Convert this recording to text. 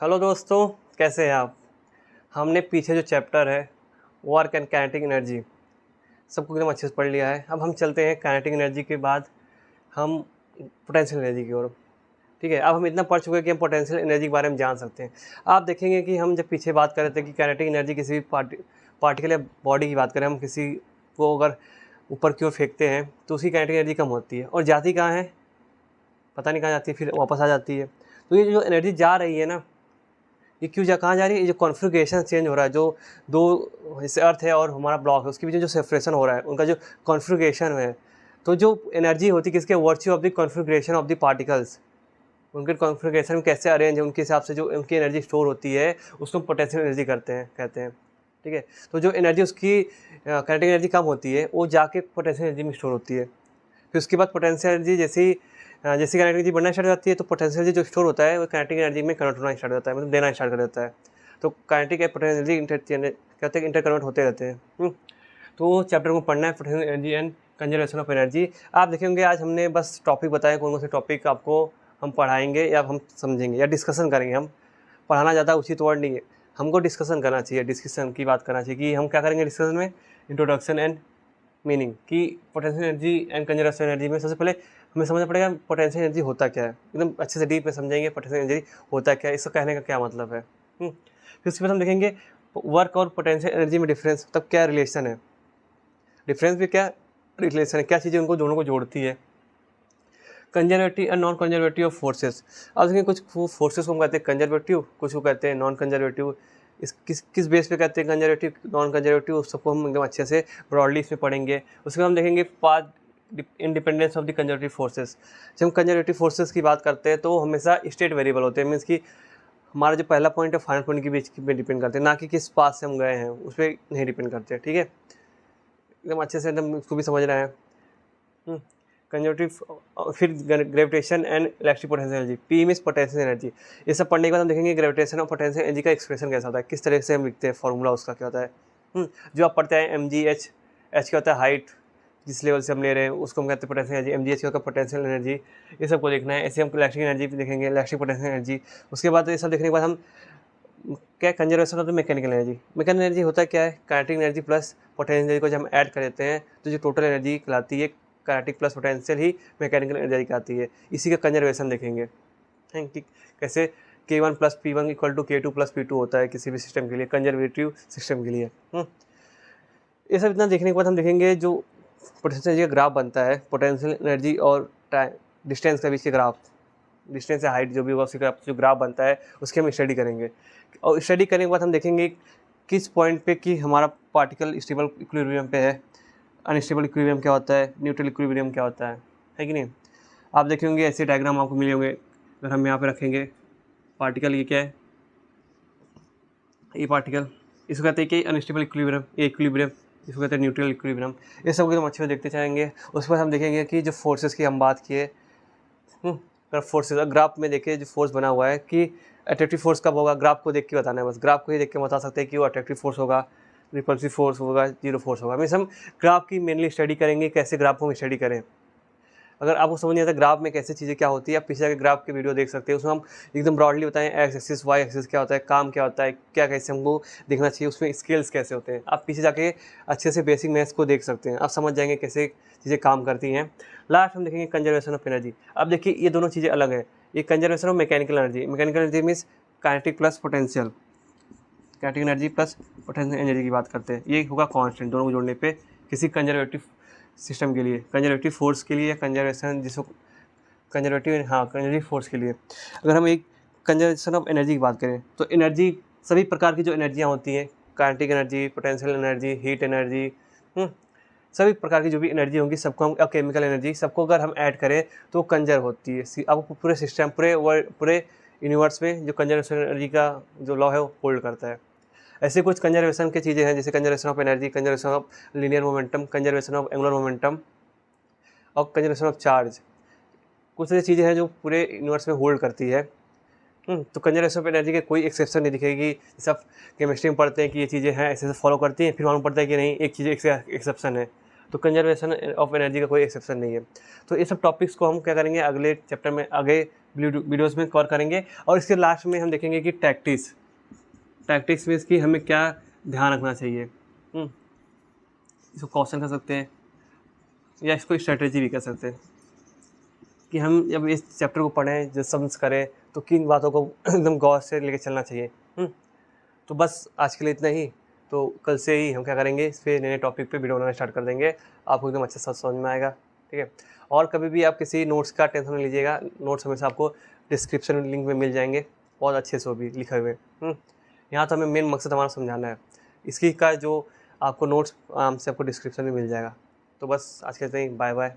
Hello दोस्तों, कैसे हैं आप। हमने पीछे जो चैप्टर है वर्क एंड काइनेटिक एनर्जी सबको एकदम अच्छे से पढ़ लिया है। अब हम चलते हैं काइनेटिक एनर्जी के बाद हम पोटेंशियल एनर्जी की ओर। ठीक है, अब हम इतना पढ़ चुके हैं कि हम पोटेंशियल एनर्जी के बारे में जान सकते हैं। आप देखेंगे कि हम जब पीछे बात कर रहे थे कि काइनेटिक एनर्जी किसी भी पार्टिकल या बॉडी की बात करें, हम किसी को अगर ऊपर की ओर फेंकते हैं तो उसकी काइनेटिक एनर्जी कम होती है और जाती कहाँ है पता नहीं कहाँ जाती है, फिर वापस आ जाती है। तो ये जो एनर्जी जा रही है ना, ये क्यों कहाँ जा रही है। ये जो कॉन्फ़िगरेशन चेंज हो रहा है, जो दो जैसे अर्थ है और हमारा ब्लॉक है, उसके बीच में जो सेपरेशन हो रहा है, उनका जो कॉन्फ़िगरेशन है, तो जो एनर्जी होती है किसके virtue of the configuration of the particles, उनके कॉन्फ़िगरेशन में कैसे अरेंज है, उनके हिसाब से जो उनकी एनर्जी स्टोर होती है उसको पोटेंशियल एनर्जी कहते हैं। ठीक है, तो जो एनर्जी उसकी काइनेटिक एनर्जी कम होती है वो जाके पोटेंशियल एनर्जी में स्टोर होती है। फिर उसके बाद पोटेंशियल एनर्जी जैसी काइनेटिक एनर्जी बढ़ना स्टार्ट हो जाती है तो पोटेंशियल एनर्जी जो स्टोर होता है वो काइनेटिक एनर्जी में कन्वर्ट होना स्टार्ट होता है, मतलब देना स्टार्ट कर देता है। तो काइनेटिक और पोटेंशियल एनर्जी कहते हैं इंटरकन्वर्ट होते रहते हैं। तो चैप्टर को पढ़ना है, potential energy and conservation of energy. आप देखेंगे आज हमने बस टॉपिक बताए, कौन कौन से टॉपिक आपको हम पढ़ाएंगे या हम समझेंगे या डिस्कशन करेंगे। हम पढ़ाना ज़्यादा उचित वर्ड नहीं है, हमको डिस्कशन करना चाहिए, डिस्कशन की बात करना चाहिए कि हम क्या करेंगे डिस्कशन में। इंट्रोडक्शन एंड मीनिंग कि potential energy and conservation energy में सबसे पहले हमें समझना पड़ेगा पोटेंशियल एनर्जी होता क्या है। एकदम अच्छे से डीप में समझेंगे पोटेंशियल एनर्जी होता क्या है, इसका कहने का क्या मतलब है। फिर उसके बाद हम देखेंगे वर्क और पोटेंशियल एनर्जी में डिफरेंस, तब क्या रिलेशन है, डिफरेंस भी क्या रिलेशन है, क्या चीज़ें उनको दोनों को जोड़ती है। Conservative and non conservative of forces. अब देखिए कुछ फोर्सेस को हम कहते हैं कंजर्वेटिव, कुछ को कहते हैं नॉन कंजर्वेटिव। इस किस बेस पे कहते हैं कंजर्वेटिव नॉन कंजर्वेटिव, सबको हम एकदम अच्छे से ब्रॉडली इसमें पढ़ेंगे। उसके बाद हम देखेंगे path independence of the conservative forces. जब हम कंजर्वेटिव फोर्सेस की बात करते हैं तो हमेशा स्टेट वेरिएबल होते हैं, मीन्स कि हमारा जो पहला पॉइंट है फाइनल पॉइंट के बीच में डिपेंड करते हैं, ना कि किस पाथ से हम गए हैं उस पर नहीं डिपेंड करते। ठीक है, एकदम अच्छे से एकदम उसको भी समझ रहे हैं। कंजर्वेटिव, फिर gravitation and electric potential energy, P means potential energy. ये सब पढ़ने के बाद हम देखेंगे ग्रेविटेशन और पोटेंशियल एनर्जी का एक्सप्रेशन कैसा होता है, किस तरह से हम लिखते हैं, फॉर्मूला उसका क्या होता है। जो आप पढ़ते हैं एम जी एच क्या होता है, हाइट जिस लेवल से हम ले रहे हैं उसको हम कहते हैं potential energy. M G H क्या होता है, पोटेंशियल एनर्जी। ये सबको देखना है। ऐसे हम इलेक्ट्रिक एनर्जी भी देखेंगे, इलेक्ट्रिक पोटेंशियल एनर्जी। उसके बाद ये सब देखने के बाद हम क्या conservation of the mechanical energy. Mechanical energy होता है क्या है, kinetic energy plus potential energy को जब हम ऐड कर देते हैं तो जो टोटल एनर्जी कहलाती है काइनेटिक प्लस पोटेंशियल ही मैकेनिकल एनर्जी कहती है। इसी का कंजर्वेशन देखेंगे हैं कि कैसे K1 plus P1 equal to K2 plus P2 होता है किसी भी सिस्टम के लिए, कंजर्वेटिव सिस्टम के लिए। ये सब इतना देखने के बाद हम देखेंगे जो पोटेंशियल एनर्जी का ग्राफ बनता है, पोटेंशियल एनर्जी और डिस्टेंस के बीच के ग्राफ, डिस्टेंस या हाइट जो भी होगा उसका जो ग्राफ बनता है उसकी हम स्टडी करेंगे। और स्टडी करने के बाद हम देखेंगे किस पॉइंट पे कि हमारा पार्टिकल स्टेबल इक्विलिब्रियम पे है, अनस्टेबल इक्विलिब्रियम क्या होता है, न्यूट्रल इक्विलिब्रियम क्या होता है कि नहीं। आप देखेंगे ऐसे डायग्राम आपको मिले होंगे। अगर हम यहाँ पे रखेंगे पार्टिकल, ये क्या है, ये पार्टिकल, इसको कहते हैं कि अनस्टेबल इक्विलिब्रियम, ये इक्विलिब्रियम, इसको कहते हैं न्यूट्रल इक्विलिब्रियम। ये सब हम अच्छे से देखते जाएंगे। उसके बाद हम देखेंगे कि जो फोर्सेस की हम बात किए, अगर फोर्सेस ग्राफ में देखिए जो फोर्स बना हुआ है कि अट्रैक्टिव फोर्स कब होगा, ग्राफ को देख के बताना है बस। ग्राफ को ही देख के बता सकते हैं कि वो अट्रैक्टिव फोर्स होगा, रिपल्सिव फोर्स होगा, जीरो फोर्स होगा। मीन्स हम ग्राफ की मेनली स्टडी करेंगे, कैसे ग्राफ को हम स्टडी करें। अगर आपको समझ नहीं आता ग्राफ में कैसे चीज़ें क्या होती है, आप पीछे जाकर ग्राफ के वीडियो देख सकते हैं, उसमें हम एकदम ब्रॉडली बताएं एक्स एक्सिस वाई एक्सिस क्या होता है, काम क्या होता है, क्या कैसे हमको देखना चाहिए, उसमें स्केल्स कैसे होते हैं। आप पीछे जाके अच्छे से बेसिक मैथ्स को देख सकते हैं, आप समझ जाएंगे कैसे चीज़ें काम करती हैं। लास्ट हम देखेंगे कंजर्वेशन ऑफ एनर्जी। अब देखिए ये दोनों चीज़ें अलग है, ये conservation of mechanical energy. Mechanical energy means kinetic plus potential, kinetic energy plus potential energy की बात करते हैं। ये होगा कांस्टेंट दोनों को जोड़ने पे किसी कंजर्वेटिव सिस्टम के लिए, कंजर्वेटिव फोर्स के लिए, कंजर्वेशन जिसको कंजर्वेटिव, हाँ कंजर्वेटिव फोर्स के लिए। अगर हम एक कंजर्वेशन ऑफ एनर्जी की बात करें तो एनर्जी सभी प्रकार की जो एनर्जियाँ होती हैं, kinetic energy, potential energy, heat energy, सभी प्रकार की जो भी एनर्जी होंगी सबको हम, केमिकल एनर्जी, सबको अगर हम ऐड करें तो कंजर्व होती है। अब पूरे सिस्टम, पूरे वर्ल्ड, पूरे यूनिवर्स में जो कंजर्वेशन एनर्जी का जो लॉ है वो होल्ड करता है। ऐसे कुछ कंजर्वेशन की चीज़ें हैं जैसे conservation of energy, conservation of linear momentum, conservation of angular momentum और कंजर्वेशन ऑफ चार्ज। कुछ ऐसी चीज़ें हैं जो पूरे यूनिवर्स में होल्ड करती है। तो कंजर्वेशन ऑफ एनर्जी के कोई एक्सेप्शन नहीं दिखेगी। सब केमिस्ट्री में पढ़ते हैं कि ये चीज़ें हैं ऐसे ऐसे फॉलो करती हैं, फिर मालूम पड़ता है कि नहीं एक चीज़ एक्सेप्शन है। तो कंजर्वेशन ऑफ एनर्जी का कोई एक्सेप्शन नहीं है। तो ये सब टॉपिक्स को हम क्या करेंगे अगले चैप्टर में, आगे वीडियोज़ में कवर करेंगे। और इसके लास्ट में हम देखेंगे कि टैक्टिक्स में इसकी हमें क्या ध्यान रखना चाहिए। इसको क्वेश्चन कर सकते हैं या इसको स्ट्रेटेजी भी कर सकते हैं कि हम जब इस चैप्टर को पढ़ें, जब समझ करें, तो किन बातों को एकदम गौर से लेके चलना चाहिए। तो बस आज के लिए इतना ही। तो कल से ही हम क्या करेंगे, इस पर नए टॉपिक पे वीडियो बनाना स्टार्ट कर देंगे, आपको एकदम अच्छे से समझ में आएगा। ठीक है। और कभी भी आप किसी नोट्स का टेंशन नहीं लीजिएगा, नोट्स हमेशा आपको डिस्क्रिप्शन लिंक में मिल जाएंगे, बहुत अच्छे से वो भी लिखे हुए। यहाँ तो हमें मेन मकसद हमारा समझाना है, इसकी का जो आपको नोट्स आराम से आपको डिस्क्रिप्शन में मिल जाएगा। तो बस आज के लिए इतना ही, बाय बाय।